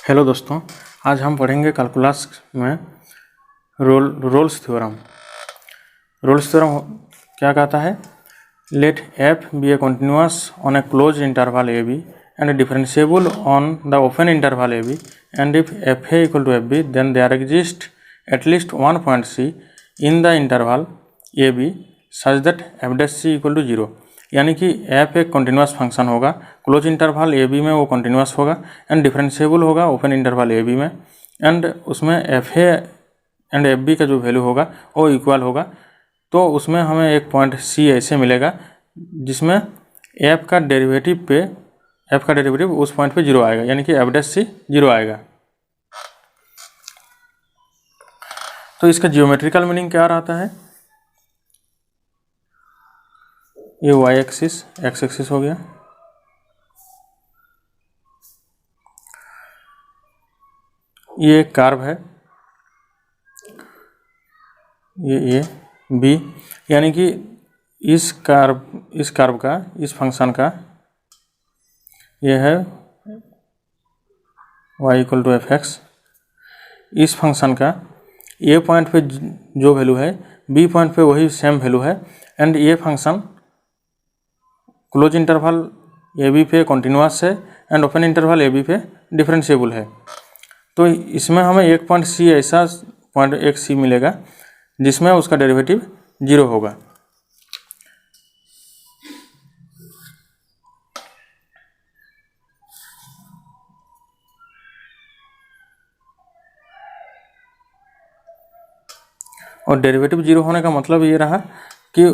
Hello दोस्तों, आज हम पढ़ेंगे कैलकुलस में रोल्स थ्योरम। रोल्स थ्योरम क्या कहता है? Let f be a continuous on a close interval A b and differentiable on the open interval A b and if f a equal to F b then there exist at least one point c in the interval A B such that f dash C equal to zero. यानी कि f एक continuous function होगा, close interval ए b में वो continuous होगा and differentiable होगा open interval ए b में, and उसमें f a and f b का जो वैल्यू होगा वो इक्वल होगा। तो उसमें हमें एक पॉइंट सी ऐसे मिलेगा जिसमें एफ का डेरिवेटिव उस पॉइंट पे जीरो आएगा, यानी कि एफ डैश सी जीरो आएगा। तो इसका जियोमेट्रिकल मीनिंग क्या रहता है? ये वाई एक्सिस एक्स एक्सिस हो गया, ये एक कर्व है, ये ए बी, यानी कि इस कर्व का, इस फंक्शन का ये है y equal to f x. इस फंक्शन का ए पॉइंट पे जो वैल्यू है बी पॉइंट पे वही सेम वैल्यू है, एंड ये function close interval A B पे कंटिन्यूअस है and open interval A B पे डिफरेंशिएबल है। तो इसमें हमें एक पॉइंट सी, ऐसा पॉइंट एक सी मिलेगा जिसमें उसका डेरिवेटिव जीरो होगा। और डेरिवेटिव जीरो होने का मतलब ये रहा कि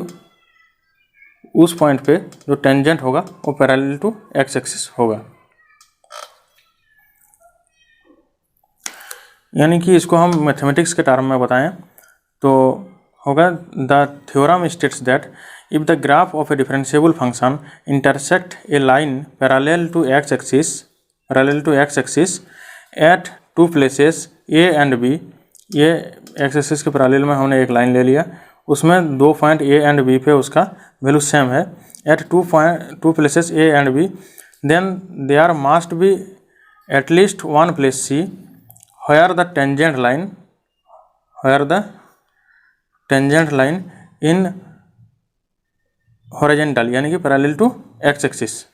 उस पॉइंट पे जो टेंजेंट होगा वो पैरेलल टू एक्स एक्सिस होगा। यानी कि इसको हम मैथमेटिक्स के टर्म में बताएं तो होगा the theorem states that if the graph of a differentiable function intersect a line parallel to x axis at two places a and b. ये एक्स एक्सिस के पैरेलल में हमने एक लाइन ले लिया, उसमें दो पॉइंट ए एंड बी पे उसका वैल्यू सेम है, at two places a and b then there must be at least one place c where the tangent line in horizontal, यानी कि पैरेलल टू एक्स एक्सिस।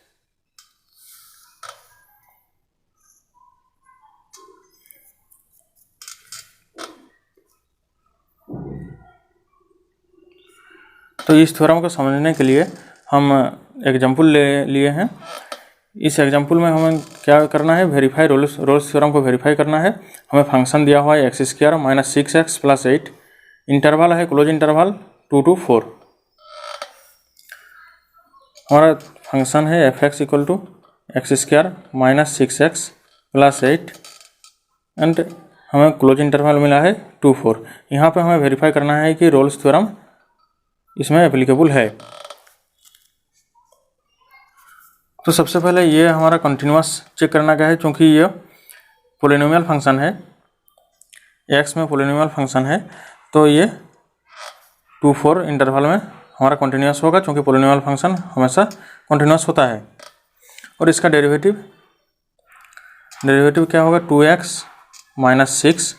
तो इस थ्योरम को समझने के लिए हम एग्जाम्पल ले लिए हैं। इस एग्जाम्पल में हमें क्या करना है? वेरीफाई रोल्स थ्योरम को वेरीफाई करना है। हमें फंक्शन दिया हुआ है x square minus 6x plus 8, interval है क्लोज इंटरवल 2 to 4। हमारा फंक्शन है f x equal to x square minus 6x plus 8 and हमें क्लोज इंटरवल मिला है 2 4। यहाँ पे हमें वेरीफाई करना है कि रोल्स थ्योरम इसमें एप्लीकेबल है। तो सबसे पहले ये हमारा कंटिन्यूअस चेक करना क्या है, क्योंकि ये पोलिनोमियल फंक्शन है, एक्स में पोलिनोमियल फंक्शन है, तो ये 2 4 इंटरवल में हमारा कंटिन्यूअस होगा, क्योंकि पोलिनोमियल फंक्शन हमेशा कंटिन्यूअस होता है। और इसका डेरिवेटिव क्या होगा? 2x minus 6।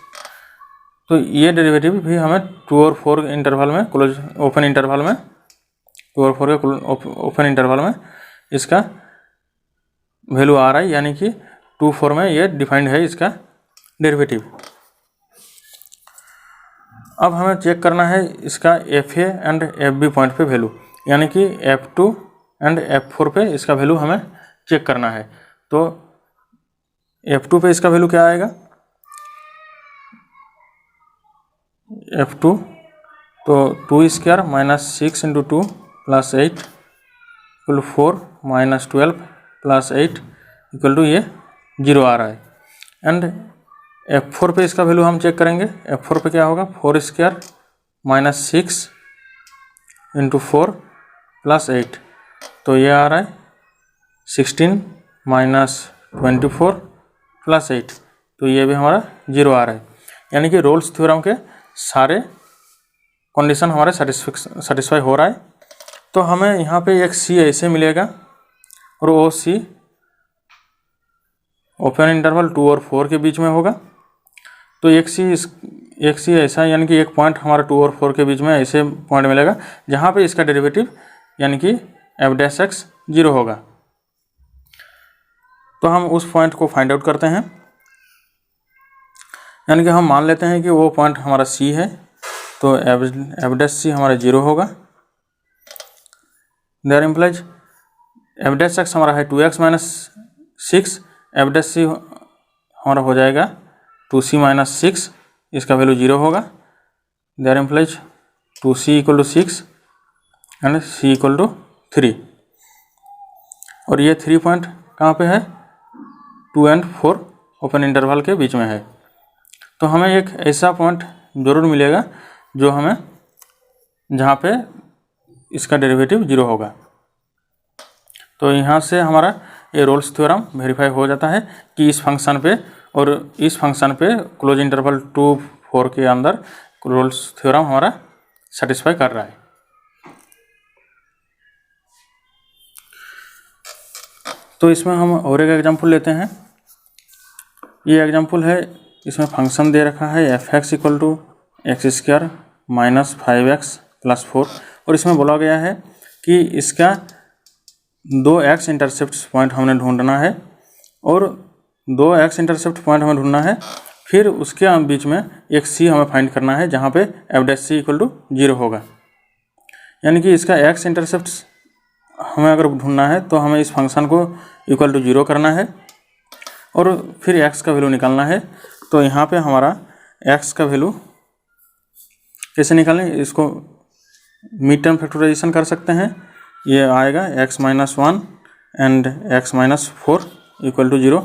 तो ये डेरिवेटिव भी हमें 2 और 4 इंटरवल में, ओपन इंटरवल में, 2 और 4 के ओपन इंटरवल में इसका वैल्यू आ रहा है, यानी कि 2 4 में ये डिफाइंड है इसका डेरिवेटिव। अब हमें चेक करना है इसका f a and f b point पे वैल्यू, यानी कि F2 एंड F4 पे इसका वैल्यू हमें चेक करना है। तो F2 पे इसका वैल्यू क्या आएगा? F2 तो 2 square minus 6 into 2 plus 8 equal 4 minus 12 plus 8 equal to ये 0 आ रहा है। एंड F4 पे इसका वैल्यू हम चेक करेंगे। F4 पे क्या होगा? 4 स्क्वायर माइनस 6 इंटू 4 प्लस 8, तो ये आ रहा है 16 माइनस 24 प्लस 8, तो ये भी हमारा 0 आ रहा है। यानी कि रोल्स थ्योरम के सारे कंडीशन हमारे सेटिस्फाई हो रहा है। तो हमें यहाँ पे एक सी ऐसे मिलेगा और वो सी ओपन इंटरवल 2 और 4 के बीच में होगा। तो एक सी ऐसा यानी कि एक पॉइंट हमारा 2 और 4 के बीच में ऐसे पॉइंट मिलेगा जहाँ पे इसका डेरिवेटिव यानी कि एफ डैश एक्स 0 होगा। तो हम उस पॉइंट को फाइंड आउट करते हैं, यानी कि हम मान लेते हैं कि वो पॉइंट हमारा सी है, तो एफ डैश सी हमारा 0 होगा। There implies f dash x हमारा है 2x माइनस 6, एफ डैश सी हमारा हो जाएगा 2c माइनस 6, इसका वैल्यू 0 होगा। There implies 2c equal to 6 and c equal to 3। और ये 3 पॉइंट कहाँ पे है? 2 और 4 ओपन इंटरवल के बीच में है। तो हमें एक ऐसा पॉइंट ज़रूर मिलेगा जो हमें जहाँ पे इसका डेरिवेटिव 0 होगा। तो यहाँ से हमारा ये रोल्स थ्योरम वेरीफाई हो जाता है कि इस फंक्शन पे और इस फंक्शन पे क्लोज इंटरवल 2, 4 के अंदर रोल्स थ्योरम हमारा सेटिस्फाई कर रहा है। तो इसमें हम और एक एग्जांपल लेते हैं। ये एग्जांपल है, इसमें फंक्शन दे रखा है f x equal to x square minus 5x plus 4, और इसमें बोला गया है कि इसका 2 एक्स इंटरसेप्ट पॉइंट हमने ढूंढना है और 2 एक्स इंटरसेप्ट पॉइंट हमें ढूंढना है। फिर उसके बीच में एक सी हमें फाइंड करना है जहाँ पे f dash C equal to 0 होगा। यानी कि इसका एक्स इंटरसेप्ट हमें अगर ढूंढना है तो हमें इस फंक्शन को इक्वल टू 0 करना है और फिर एक्स का वैल्यू निकालना है। तो यहाँ पे हमारा एक्स का वैल्यू कैसे निकालें, इसको मिड टर्म फैक्टराइजेशन कर सकते हैं। ये आएगा x minus 1 and x minus 4 equal to 0,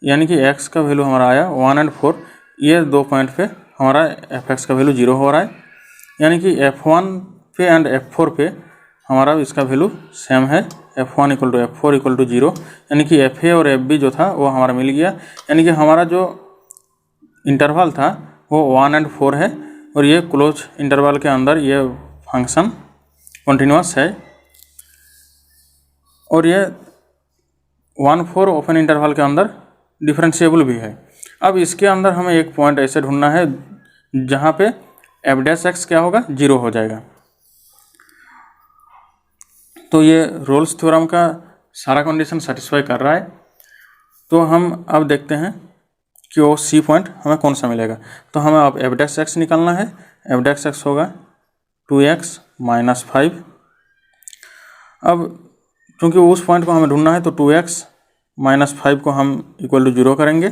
यानी कि x का वैल्यू हमारा आया 1 और 4। ये 2 पॉइंट पे हमारा एफ एक्स का वैल्यू 0 हो रहा है, यानी कि f1 पे एंड f4 पे हमारा इसका वैल्यू सेम है, f1 equal to f4 equal to 0, यानी कि fa और fb जो था वो हमारा मिल गया। यानी कि हमारा जो इंटरवल था वो 1 और 4 है और ये क्लोज इंटरवल के अंदर ये फंक्शन कॉन्टिन्यूअस है और ये 1, 4 ओपन इंटरवल के अंदर डिफरेंशिएबल भी है। अब इसके अंदर हमें एक पॉइंट ऐसे ढूंढना है जहाँ पे एफ डैश एक्स क्या होगा, 0 हो जाएगा। तो ये रोल्स थ्योरम का सारा कंडीशन सेटिस्फाई कर रहा है। तो हम अब देखते हैं कि वो सी पॉइंट हमें कौन सा मिलेगा। तो हमें अब एफ डैश एक्स निकालना है। एफ डैश एक्स होगा 2x माइनस 5। अब क्योंकि उस पॉइंट को हमें ढूंढना है तो 2x माइनस 5 को हम इक्वल टू 0 करेंगे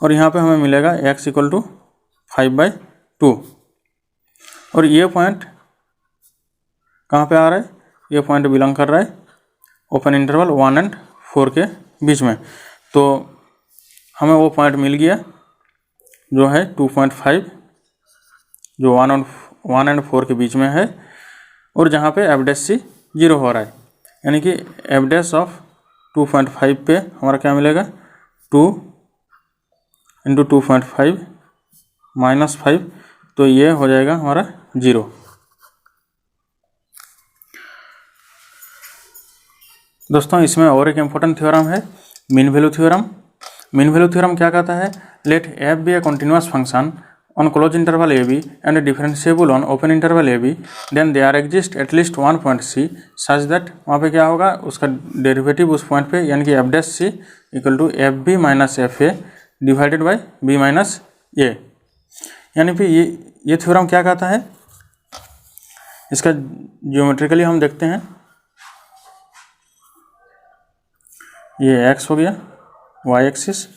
और यहाँ पे हमें मिलेगा x इक्वल टू 5/2। और ये पॉइंट कहाँ पे आ रहा है? ये पॉइंट बिलोंग कर रहा है ओपन इंटरवल 1 और 4 के बीच में। तो हमें वो पॉइंट मिल गया जो है 2.5, जो 1 और 4 के बीच में है और जहाँ पे एफ डैश सी 0 हो रहा है, यानी कि एफ डैश ऑफ 2.5 पे हमारा क्या मिलेगा, 2 इंटू 2.5 माइनस 5, तो ये हो जाएगा हमारा 0। दोस्तों इसमें और एक इम्पोर्टेंट थ्योरम है mean value theorem. Mean value theorem क्या कहता है? Let f be a continuous function on closed interval AB and differentiable on open interval AB, then there exist at least one point C such that वहाँ पे क्या होगा, उसका derivative उस point पे यानी कि F dash C equal to F B minus F A divided by B minus A. यानी कि ये थ्योरम क्या कहता है, इसका जियोमेट्रिकली हम देखते हैं। ये एक्स हो गया वाई एक्सिस,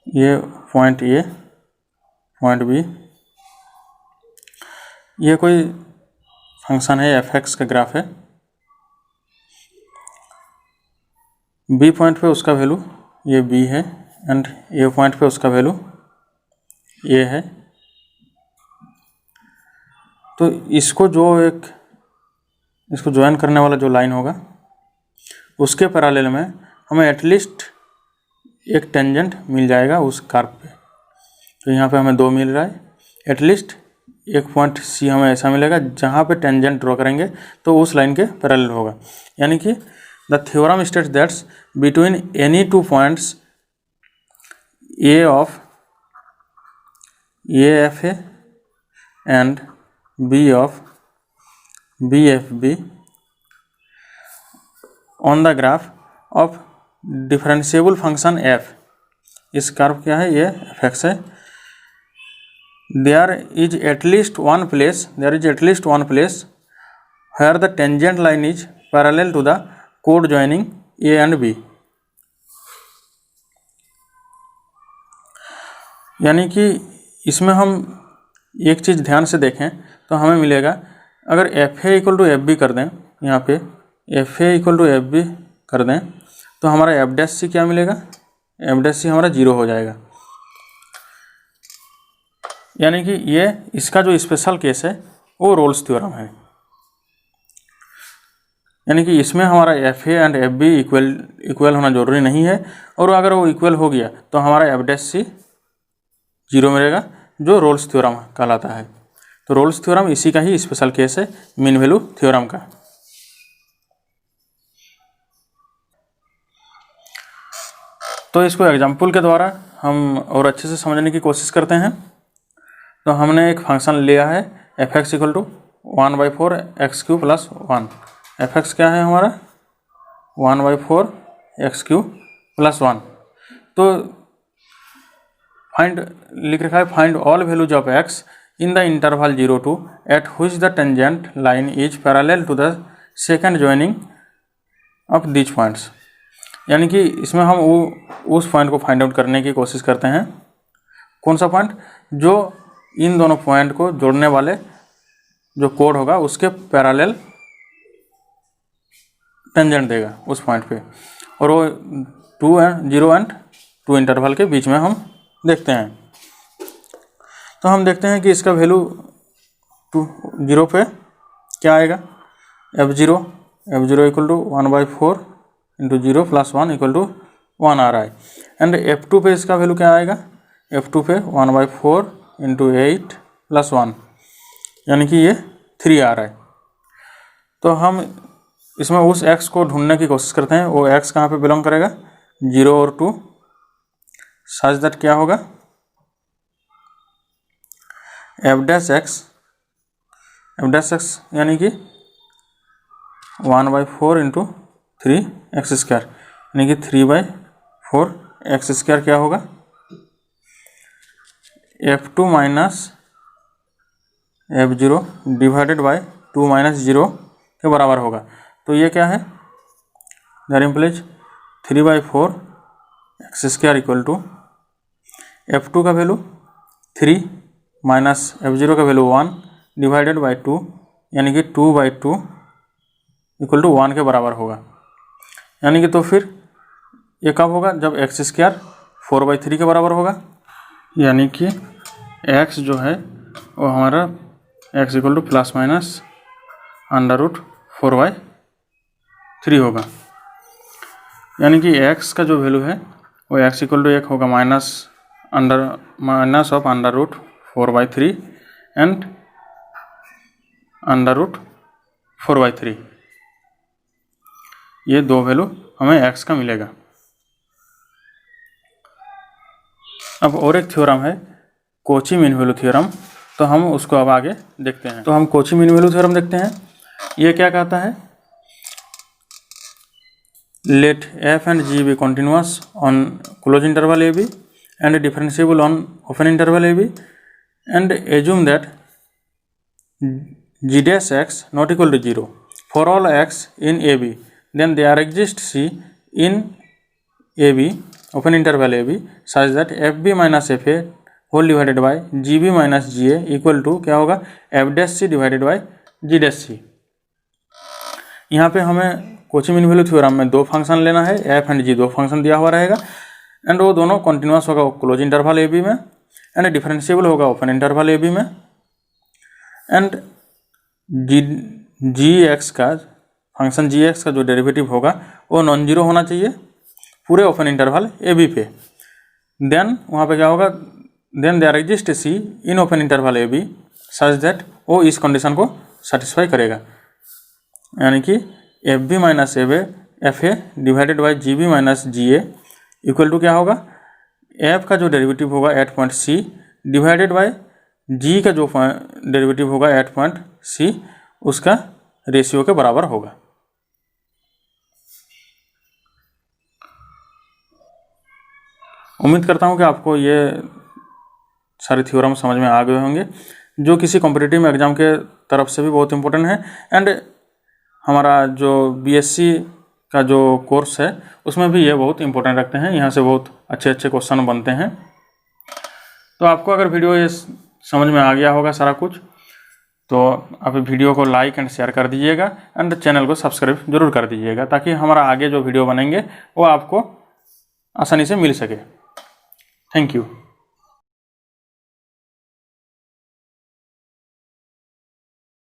ये पॉइंट ए, पॉइंट बी, ये कोई फंक्शन है एफ एक्स का ग्राफ है। बी पॉइंट पे उसका वैल्यू ये बी है एंड ए पॉइंट पे उसका वैल्यू ए है। तो इसको ज्वाइन करने वाला जो लाइन होगा उसके पैरेलल में हमें एटलीस्ट एक टेंजेंट मिल जाएगा उस कर्व पे। तो यहाँ पे हमें 2 मिल रहा है, एटलीस्ट एक पॉइंट सी हमें ऐसा मिलेगा जहाँ पे टेंजेंट ड्रॉ करेंगे तो उस लाइन के पैरेलल होगा। यानी कि the theorem states that between any two points a of a f a and b of b f b on the graph of differentiable function f, इस कर्व क्या है, ये एफ एक्स है, there is at least one place where the tangent line is parallel to the chord joining A and B। यानी कि इसमें हम एक चीज़ ध्यान से देखें तो हमें मिलेगा, अगर f a equal to F b कर दें, यहाँ पे f a equal to F b कर दें तो हमारा एफ डैश सी क्या मिलेगा, एफ डैश सी हमारा 0 हो जाएगा। यानी कि ये इसका जो स्पेशल केस है वो रोल्स थ्योरम है। यानी कि इसमें हमारा f a and f b equal होना जरूरी नहीं है, और अगर वो इक्वल हो गया तो हमारा एफ डैश सी 0 मिलेगा, जो रोल्स थ्योरम कहलाता है। तो रोल्स थ्योरम इसी का ही स्पेशल केस है, मीन वैल्यू थ्योरम का। तो इसको एग्जाम्पल के द्वारा हम और अच्छे से समझने की कोशिश करते हैं। तो हमने एक फंक्शन लिया है f x equal to 1/4 x cube plus 1। F x क्या है हमारा, 1/4 एक्स क्यू प्लस 1। तो फाइंड लिख रखा है, find all values of x in the interval 0 to at which the tangent line is parallel to the second joining of this points. यानी कि इसमें हम उस पॉइंट को फाइंड आउट करने की कोशिश करते हैं। कौन सा पॉइंट, जो इन दोनों पॉइंट को जोड़ने वाले जो कोड होगा उसके पैरेलल टेंजेंट देगा उस पॉइंट पे, और वो 0 and 2 इंटरवल के बीच में हम देखते हैं। तो हम देखते हैं कि इसका वैल्यू 0 पे क्या आएगा, f0 equal to 1/4 into 0 plus 1 equal to 1 आ रहा है। एंड f2 पे इसका वैल्यू क्या आएगा, f2 पे 1/4 इंटू 8 प्लस 1, यानी कि ये 3 आ रहा है। तो हम इसमें उस x को ढूंढने की कोशिश करते हैं, वो x कहाँ पे बिलोंग करेगा, 0 और 2, सच दैट क्या होगा, एफ डैश एक्स यानी कि 1/4 इंटू 3 एक्स स्क्वायर, यानी कि 3/4 एक्स स्क्वायर क्या होगा, f2 minus f0 divided by 2 minus 0 के बराबर होगा। तो ये क्या है, that implies 3/4 x square equal to f2 का वैल्यू 3 माइनस f0 का वैल्यू 1 डिवाइडेड बाय 2, यानी कि 2/2 इक्वल टू 1 के बराबर होगा। यानी कि तो फिर ये कब होगा, जब एक्स स्क्वायर 4/3 के बराबर होगा। यानी कि x जो है वो हमारा x equal two plus minus √4/3 होगा। यानी कि x का जो वैल्यू है वो x इक्वल टू 1 होगा माइनस ऑफ √4/3 एंड √4/3। ये दो वैल्यू हमें x का मिलेगा। अब और एक थ्योरम है कोची मीन वैल्यू थ्योरम, तो हम उसको अब आगे देखते हैं। तो हम कोची मीन वैल्यू थ्योरम देखते हैं। ये क्या कहता है, let f and g be continuous on close interval A b and differentiable on open interval A b and assume that g dash x not equal to 0 for all x in a b, then there exists c in a b open interval a b such that f b minus f a whole divided by G B minus G A equal to क्या होगा, F dash C divided by G dash C. यहाँ पे हमें Kochi mean value theorem में दो function लेना है, F and जी दो फंक्शन दिया हुआ रहेगा, एंड वो दोनों कॉन्टिन्यूस होगा क्लोज इंटरवल ए बी में, एंड डिफरेंशिएबल होगा ओपन इंटरवल ए बी में, एंड जी एक्स का फंक्शन जी एक्स का जो डेरिवेटिव होगा वो नॉन जीरो होना चाहिए पूरे ओपन इंटरवल ए बी पे। देन वहाँ पे क्या होगा, then there exist C in open interval A B such that वो इस कंडीशन को सेटिस्फाई करेगा, यानी कि F B minus F F A divided by G B minus G A equal to क्या होगा, एफ का जो डेरिवेटिव होगा at point C divided by G का जो डेरिवेटिव होगा एट पॉइंट सी उसका रेशियो के बराबर होगा। उम्मीद करता हूँ कि आपको ये सारे थ्योरम समझ में आ गए होंगे, जो किसी कॉम्पिटिटिव एग्जाम के तरफ से भी बहुत इंपॉर्टेंट है। एंड हमारा जो बीएससी का जो कोर्स है उसमें भी ये बहुत इंपॉर्टेंट रखते हैं, यहाँ से बहुत अच्छे अच्छे क्वेश्चन बनते हैं। तो आपको अगर वीडियो ये समझ में आ गया होगा सारा कुछ, तो आप वीडियो को लाइक एंड शेयर कर दीजिएगा एंड चैनल को सब्सक्राइब जरूर कर दीजिएगा, ताकि हमारा आगे जो वीडियो बनेंगे वो आपको आसानी से मिल सके। Thank you.